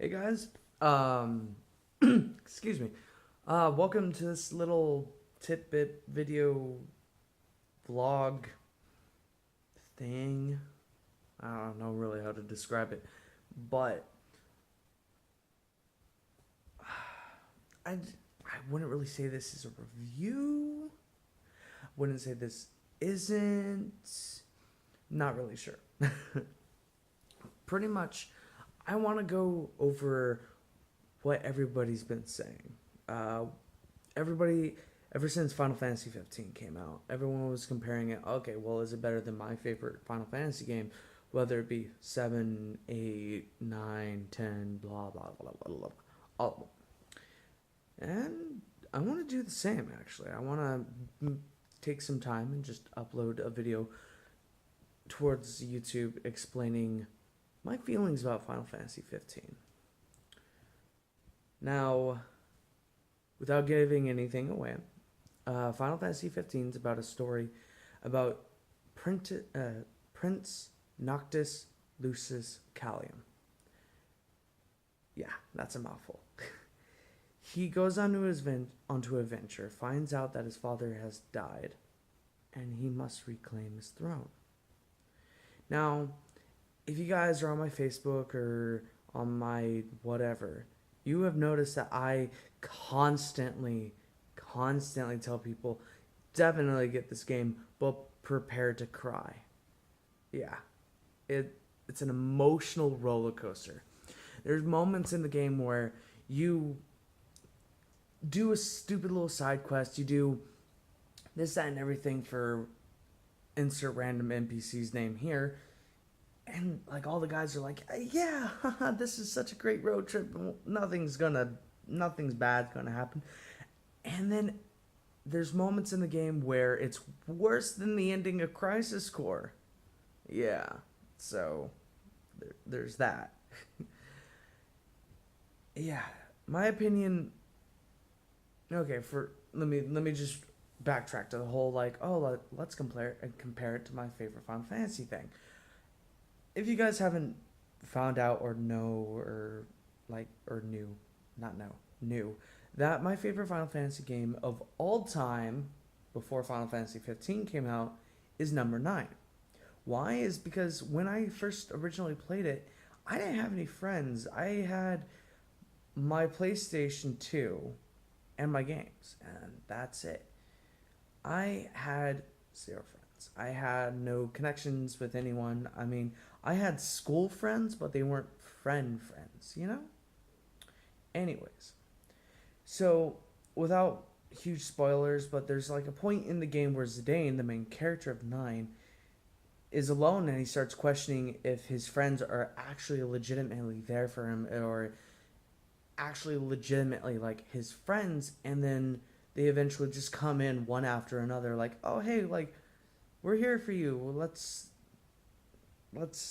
Hey guys, excuse me. Welcome to this little tidbit video vlog thing. I don't know really how to describe it, but I, I wouldn't really say this is a review. Wouldn't say this isn't. Not really sure. Pretty much, I want to go over what everybody's been saying. Uh, everybody, ever since Final Fantasy 15 came out, everyone was comparing it. Okay, well, is it better than my favorite Final Fantasy game? Whether it be 7, 8, 9, 10, blah, blah, blah, blah, blah, all of them. And I want to do the same, actually. I want to take some time and just upload a video towards YouTube explaining my feelings about Final Fantasy 15. Now, without giving anything away, Final Fantasy 15 is about a story about Prince Noctis Lucis Callium. Yeah, that's a mouthful. He goes onto a venture, finds out that his father has died, and he must reclaim his throne. Now, if you guys are on my Facebook or on my whatever, you have noticed that I constantly tell people, definitely get this game, but prepare to cry. Yeah, it's an emotional roller coaster. There's moments in the game where you do a stupid little side quest, you do this, that, and everything for insert random NPC's name here, and like all the guys are like, yeah, this is such a great road trip. Nothing's bad gonna happen. And then there's moments in the game where it's worse than the ending of Crisis Core. Yeah, so there's that. Yeah, my opinion. Okay, for let me just backtrack to the whole like, let's compare it to my favorite Final Fantasy thing. If you guys haven't found out or know or like or knew, not know, knew that my favorite Final Fantasy game of all time before Final Fantasy 15 came out is number 9. Why is because when I first originally played it, I didn't have any friends. I had my PlayStation 2 and my games, and that's it. I had zero friends. I had no connections with anyone. I mean, I had school friends, but they weren't friends, you know? Anyways, so without huge spoilers, but there's like a point in the game where Zidane, the main character of 9, is alone and he starts questioning if his friends are actually legitimately there for him or actually legitimately like his friends, and then they eventually just come in one after another like, oh hey, like we're here for you, let's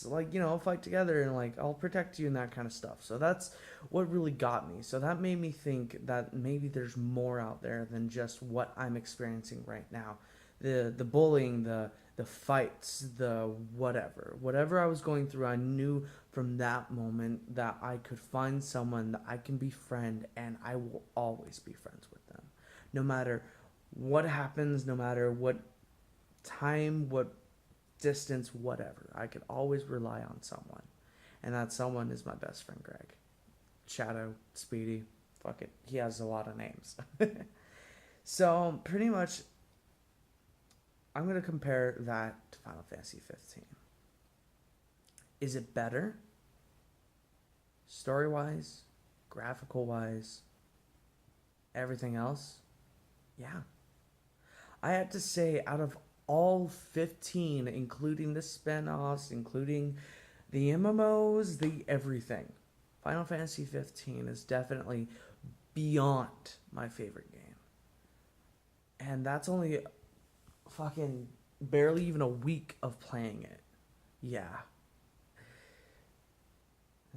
like fight together and like I'll protect you and that kind of stuff. So that's what really got me. So that made me think that maybe there's more out there than just what I'm experiencing right now. The bullying, the fights, the whatever I was going through, I knew from that moment that I could find someone that I can befriend and I will always be friends with them. No matter what happens, no matter what time, what distance, whatever. I could always rely on someone. And that someone is my best friend Greg. Shadow, Speedy, fuck it. He has a lot of names. So pretty much I'm gonna compare that to Final Fantasy 15. Is it better? Story wise, graphical wise, everything else? Yeah. I have to say, out of all 15, including the spin-offs, including the MMOs, the everything, Final Fantasy 15 is definitely beyond my favorite game. And that's only fucking barely even a week of playing it. Yeah.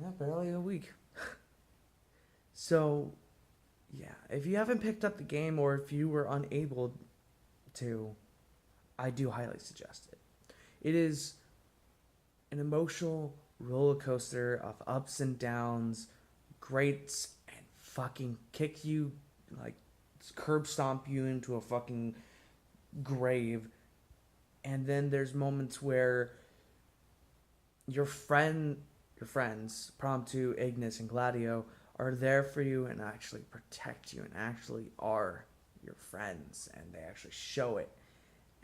Yeah, barely a week. So, yeah, if you haven't picked up the game or if you were unable to, I do highly suggest it. It is an emotional roller coaster of ups and downs, grates and fucking kick you, like curb stomp you into a fucking grave. And then there's moments where your friends, Promptu, Ignis, and Gladio, are there for you and actually protect you and actually are your friends, and they actually show it.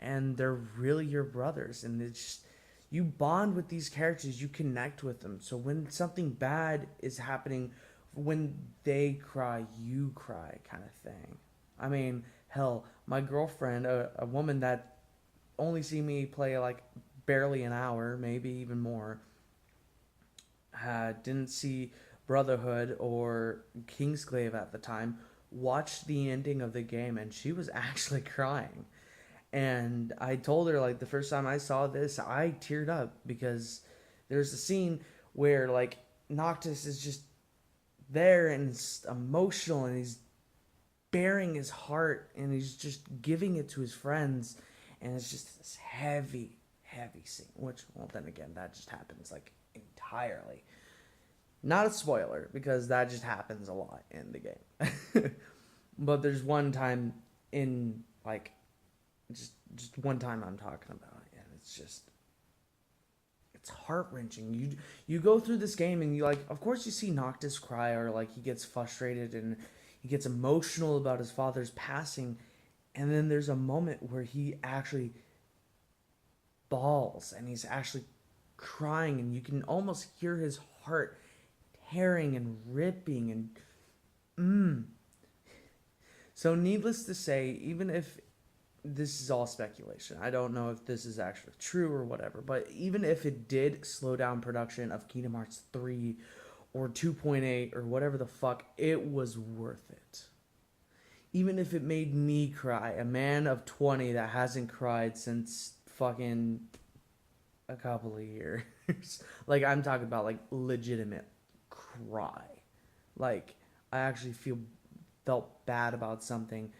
And they're really your brothers, and it's just, you bond with these characters, you connect with them. So when something bad is happening, when they cry, you cry, kind of thing. I mean, hell, my girlfriend, a woman that only see me play like barely an hour, maybe even more, didn't see Brotherhood or Kingsglaive at the time, watched the ending of the game, and she was actually crying. And I told her, like, the first time I saw this, I teared up because there's a scene where, like, Noctis is just there and it's emotional, and he's bearing his heart and he's just giving it to his friends, and it's just this heavy, heavy scene. Which, well, then again, that just happens like entirely. Not a spoiler because that just happens a lot in the game. But there's one time in like just one time I'm talking about, and it's heart wrenching. You go through this game and you like, of course you see Noctis cry, or like he gets frustrated and he gets emotional about his father's passing, and then there's a moment where he actually bawls and he's actually crying, and you can almost hear his heart tearing and ripping and so needless to say, even if this is all speculation, I don't know if this is actually true or whatever, but even if it did slow down production of Kingdom Hearts 3 or 2.8 or whatever the fuck, it was worth it. Even if it made me cry, a man of 20 that hasn't cried since fucking a couple of years. Like, I'm talking about like legitimate cry. Like, I actually felt bad about something.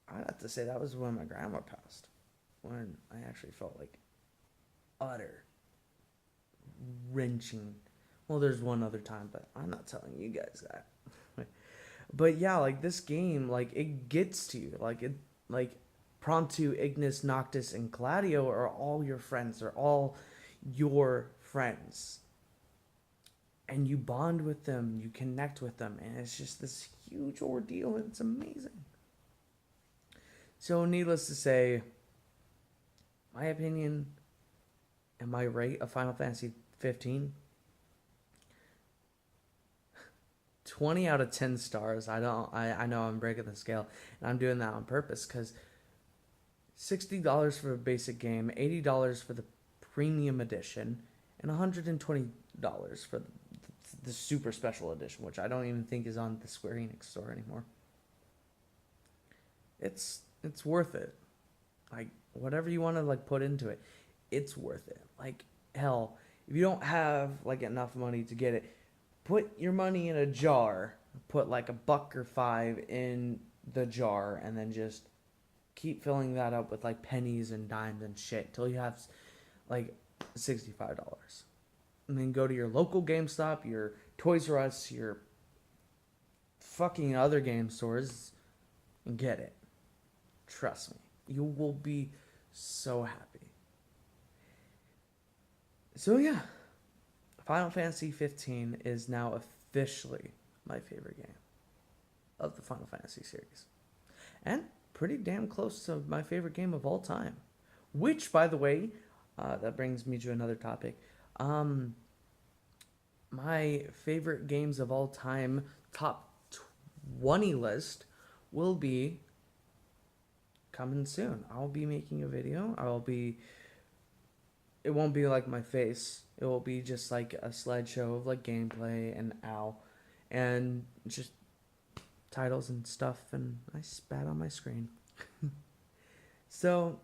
I have to say that was when my grandma passed. When I actually felt like utter wrenching. Well, there's one other time, but I'm not telling you guys that. But yeah, like this game, like it gets to you. Like Promptu, Ignis, Noctis, and Gladio are all your friends. They're all your friends. And you bond with them, you connect with them, and it's just this huge ordeal, and it's amazing. So, needless to say, my opinion, and my rate of Final Fantasy 15, 20 out of 10 stars. I know I'm breaking the scale, and I'm doing that on purpose because $60 for a basic game, $80 for the premium edition, and $120 for the super special edition, which I don't even think is on the Square Enix store anymore. It's worth it. Like, whatever you want to like put into it, it's worth it. Like, hell, if you don't have like enough money to get it, put your money in a jar, put like a buck or five in the jar, and then just keep filling that up with like pennies and dimes and shit till you have like $65. And then go to your local GameStop, your Toys R Us, your fucking other game stores, and get it. Trust me, you will be so happy. So yeah, Final Fantasy 15 is now officially my favorite game of the Final Fantasy series. And pretty damn close to my favorite game of all time. Which, by the way, that brings me to another topic. My favorite games of all time top 20 list will be coming soon. I'll be making a video. It won't be like my face. It will be just like a slideshow of like gameplay and ow, and just titles and stuff, and I spat on my screen. So,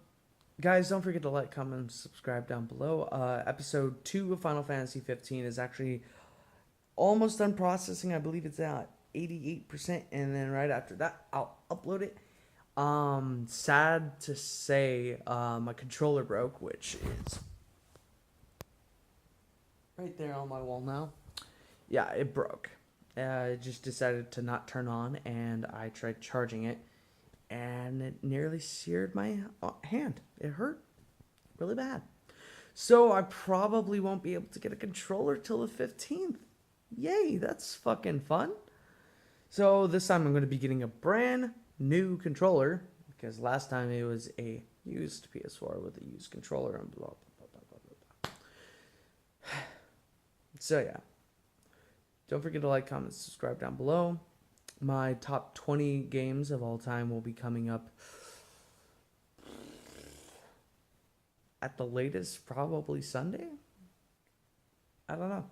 guys, don't forget to like, comment, and subscribe down below. Episode 2 of Final Fantasy 15 is actually almost done processing. I believe it's at 88%, and then right after that, I'll upload it. Sad to say, my controller broke, which is right there on my wall now. yeah, it broke. It just decided to not turn on, and I tried charging it, and it nearly seared my hand. It hurt really bad. So I probably won't be able to get a controller till the 15th. Yay, that's fucking fun. So this time I'm going to be getting a brand new controller because last time it was a used PS4 with a used controller and blah, blah, blah, blah, blah, blah. So yeah, don't forget to like, comment, subscribe down below. My top 20 games of all time will be coming up at the latest, probably Sunday. I don't know.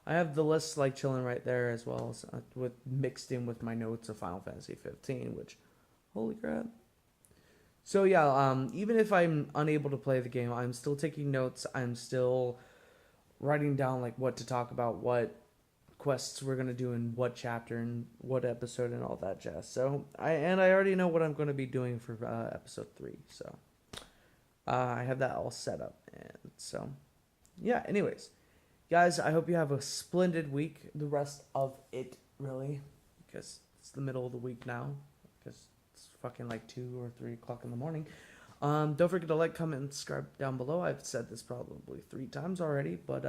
I have the list like chilling right there as well as with mixed in with my notes of Final Fantasy 15, which holy crap. So yeah, even if I'm unable to play the game, I'm still taking notes. I'm still writing down like what to talk about, what quests we're gonna do in what chapter and what episode and all that jazz. So I already know what I'm gonna be doing for episode 3. So I have that all set up, and so yeah. Anyways, guys, I hope you have a splendid week. The rest of it, really, because it's the middle of the week now. Because it's fucking like 2 or 3 o'clock in the morning. Don't forget to like, comment, and subscribe down below. I've said this probably 3 times already, but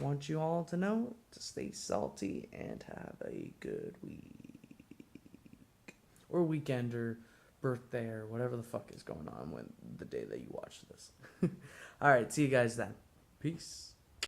want you all to know to stay salty and have a good week or weekend or birthday or whatever the fuck is going on when the day that you watch this. All right, see you guys then. Peace.